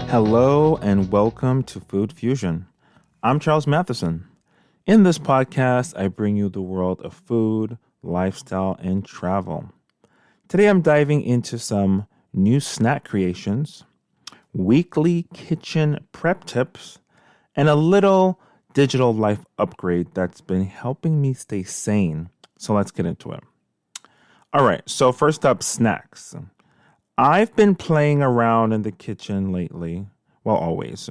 Hello and welcome to Food Fusion. I'm Charles Matheson. In this podcast, I bring you the world of food, lifestyle, and travel. Today, I'm diving into some new snack creations, weekly kitchen prep tips, and a little digital life upgrade that's been helping me stay sane. So let's get into it. All right, so first up, snacks. I've been playing around in the kitchen lately, well, always,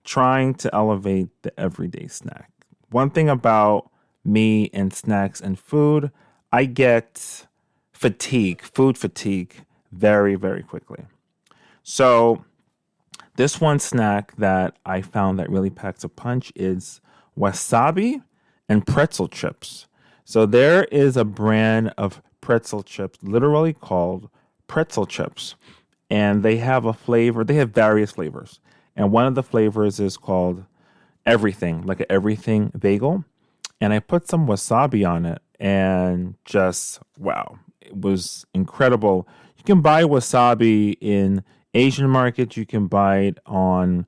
trying to elevate the everyday snack. One thing about me and snacks and food, I get food fatigue, very, very quickly. So, this one snack that I found that really packs a punch is wasabi and pretzel chips. So, there is a brand of pretzel chips literally called Pretzel Chips, and they have a flavor. They have various flavors, and one of the flavors is called everything, like an everything bagel. And I put some wasabi on it, and just wow, it was incredible. You can buy wasabi in Asian markets. You can buy it on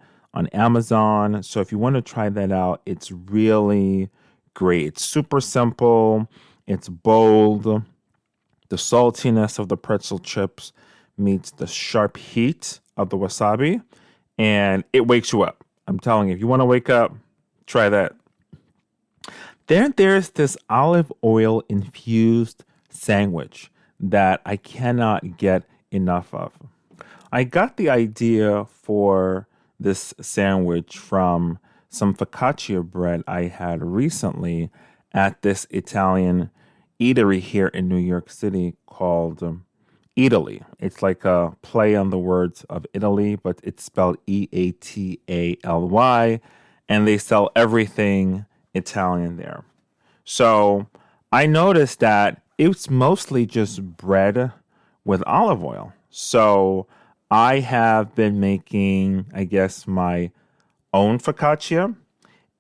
Amazon. So if you want to try that out, it's really great. It's super simple. It's bold. The saltiness of the pretzel chips meets the sharp heat of the wasabi, and it wakes you up. I'm telling you, if you want to wake up, try that. Then there's this olive oil infused sandwich that I cannot get enough of. I got the idea for this sandwich from some focaccia bread I had recently at this Italian eatery here in New York City called Eataly. It's like a play on the words of Italy, but it's spelled Eataly, and they sell everything Italian there. So I noticed that it's mostly just bread with olive oil. So I have been making, I guess, my own focaccia.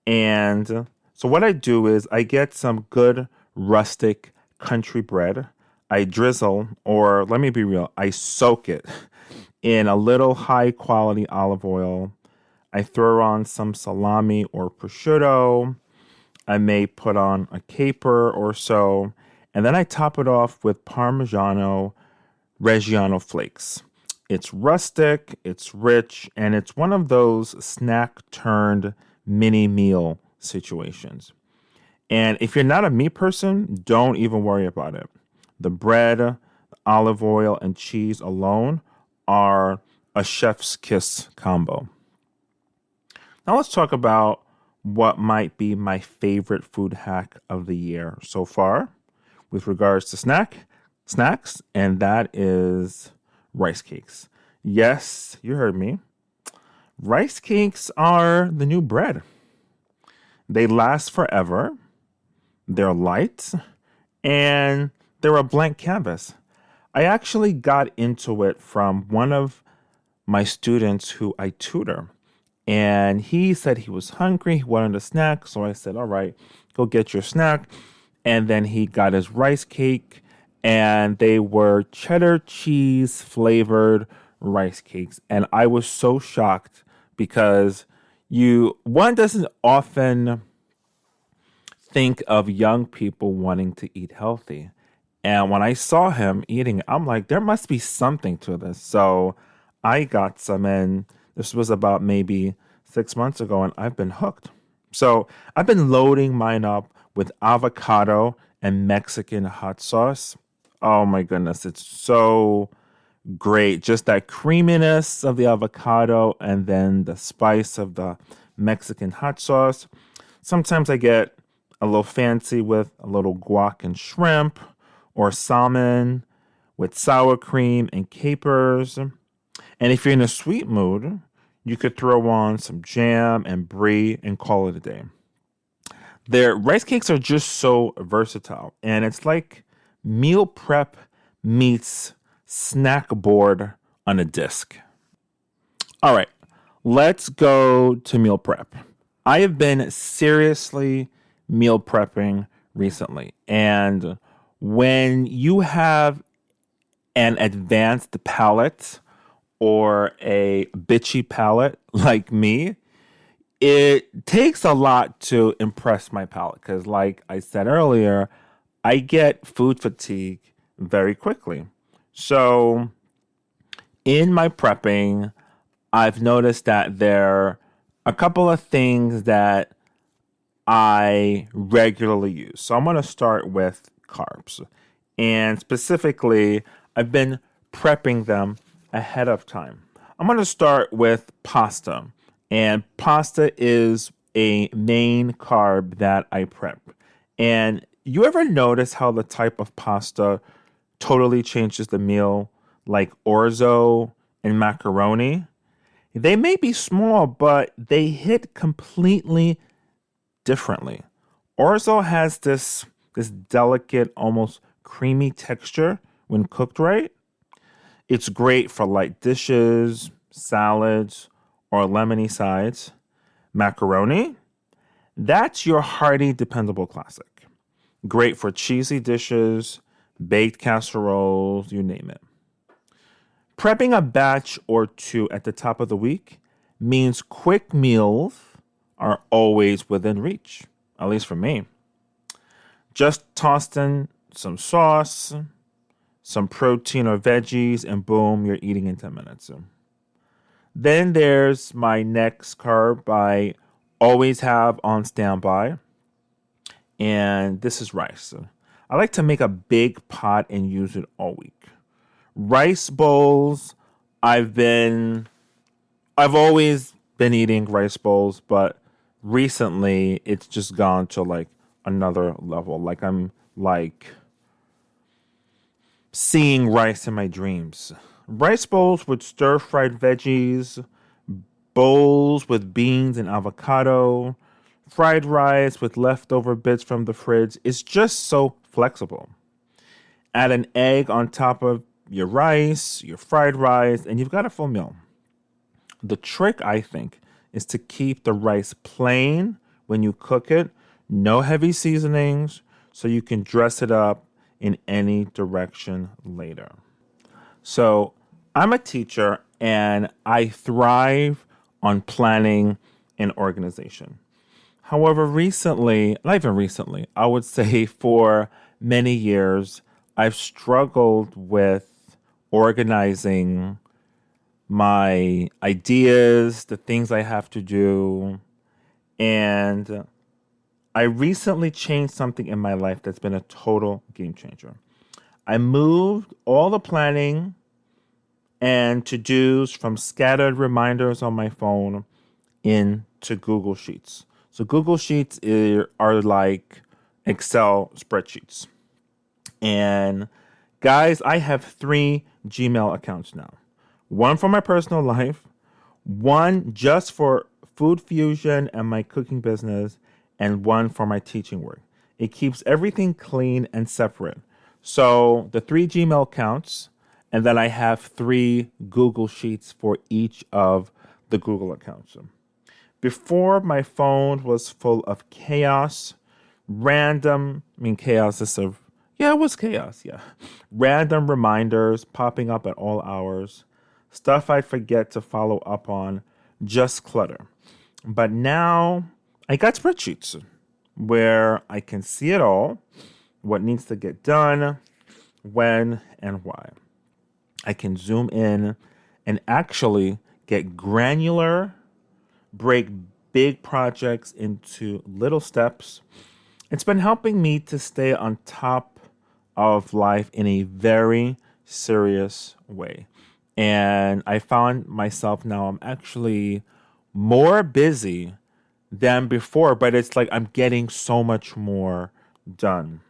And so what I do is I get some good rustic country bread. I drizzle, or let me be real, I soak it in a little high quality olive oil. I throw on some salami or prosciutto. I may put on a caper or so. And then I top it off with Parmigiano Reggiano flakes. It's rustic, it's rich, and it's one of those snack turned mini meal situations. And if you're not a meat person, don't even worry about it. The bread, the olive oil, and cheese alone are a chef's kiss combo. Now let's talk about what might be my favorite food hack of the year so far with regards to snacks, and that is rice cakes. Yes, you heard me. Rice cakes are the new bread. They last forever. They're light, and they're a blank canvas. I actually got into it from one of my students who I tutor, and he said he was hungry, he wanted a snack, so I said, all right, go get your snack. And then he got his rice cake, and they were cheddar cheese flavored rice cakes. And I was so shocked because one doesn't often think of young people wanting to eat healthy. And when I saw him eating, I'm like, there must be something to this. So I got some, and this was about maybe 6 months ago, and I've been hooked. So I've been loading mine up with avocado and Mexican hot sauce. Oh my goodness, it's so great. Just that creaminess of the avocado and then the spice of the Mexican hot sauce. Sometimes I get a little fancy with a little guac and shrimp, or salmon with sour cream and capers. And if you're in a sweet mood, you could throw on some jam and brie and call it a day. Their rice cakes are just so versatile, and it's like meal prep meets snack board on a disc. All right, let's go to meal prep. I have been seriously meal prepping recently. And when you have an advanced palate or a bitchy palate like me, it takes a lot to impress my palate because, like I said earlier, I get food fatigue very quickly. So, in my prepping, I've noticed that there are a couple of things that I regularly use. So, I'm going to start with carbs. And specifically, I've been prepping them ahead of time. I'm going to start with pasta. And pasta is a main carb that I prep. And you ever notice how the type of pasta totally changes the meal, like orzo and macaroni? They may be small, but they hit completely differently. Orzo has this delicate, almost creamy texture when cooked right. It's great for light dishes, salads, or lemony sides. Macaroni, that's your hearty, dependable classic. Great for cheesy dishes, baked casseroles, you name it. Prepping a batch or two at the top of the week means quick meals are always within reach, at least for me. Just toss in some sauce, some protein or veggies, and boom, you're eating in 10 minutes. Then there's my next carb I always have on standby, and this is rice. I like to make a big pot and use it all week. Rice bowls, I've been I've always been eating rice bowls, but recently it's just gone to like another level. Like I'm like seeing rice in my dreams. Rice bowls with stir-fried veggies, bowls with beans and avocado, fried rice with leftover bits from the fridge. It's just so flexible. Add an egg on top of your rice, your fried rice, and you've got a full meal. The trick, I think, is to keep the rice plain when you cook it, no heavy seasonings, so you can dress it up in any direction later. So, I'm a teacher and I thrive on planning and organization. However, recently, not even recently, I would say for many years, I've struggled with organizing my ideas, the things I have to do. And I recently changed something in my life that's been a total game changer. I moved all the planning and to dos from scattered reminders on my phone into Google Sheets. So, Google Sheets are like Excel spreadsheets. And guys, I have 3 Gmail accounts now. One for my personal life, one just for Food Fusion and my cooking business, and one for my teaching work. It keeps everything clean and separate. So the 3 Gmail accounts, and then I have 3 Google Sheets for each of the Google accounts. Before, my phone was full of chaos, chaos is it was chaos, yeah. Random reminders popping up at all hours, stuff I'd forget to follow up on, just clutter. But now I got spreadsheets where I can see it all, what needs to get done, when, and why. I can zoom in and actually get granular, break big projects into little steps. It's been helping me to stay on top of life in a very serious way. And I found myself now, I'm actually more busy than before, but it's like I'm getting so much more done.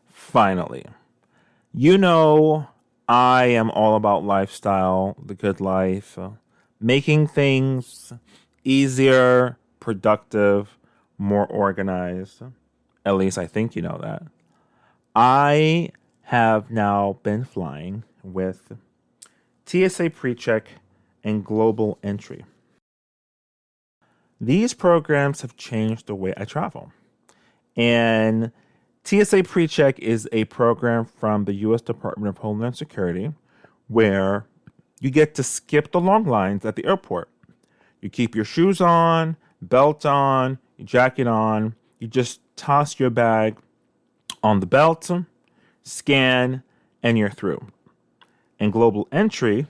Finally, you know, I am all about lifestyle, the good life, making things easier, productive, more organized. At least I think you know that. I have now been flying with TSA PreCheck and Global Entry. These programs have changed the way I travel. And TSA PreCheck is a program from the U.S. Department of Homeland Security where You get to skip the long lines at the airport. You keep your shoes on, belt on, your jacket on. You just toss your bag on the belt, scan, and you're through. And global entry,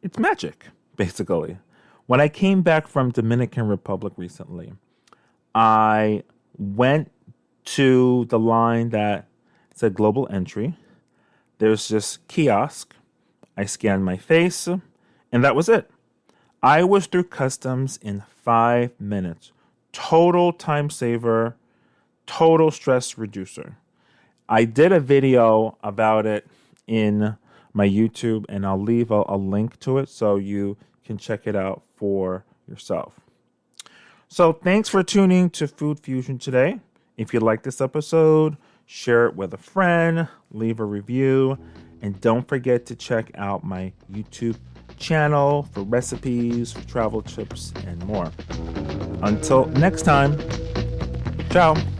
it's magic, basically. When I came back from Dominican Republic recently, I went to the line that said global entry. There's this kiosk. I scanned my face, and that was it. I was through customs in 5 minutes. Total time saver, total stress reducer. I did a video about it in my YouTube, and I'll leave a link to it so you can check it out for yourself. So thanks for tuning to Food Fusion today. If you like this episode, share it with a friend, leave a review, and don't forget to check out my YouTube channel for recipes, for travel tips, and more. Until next time, ciao.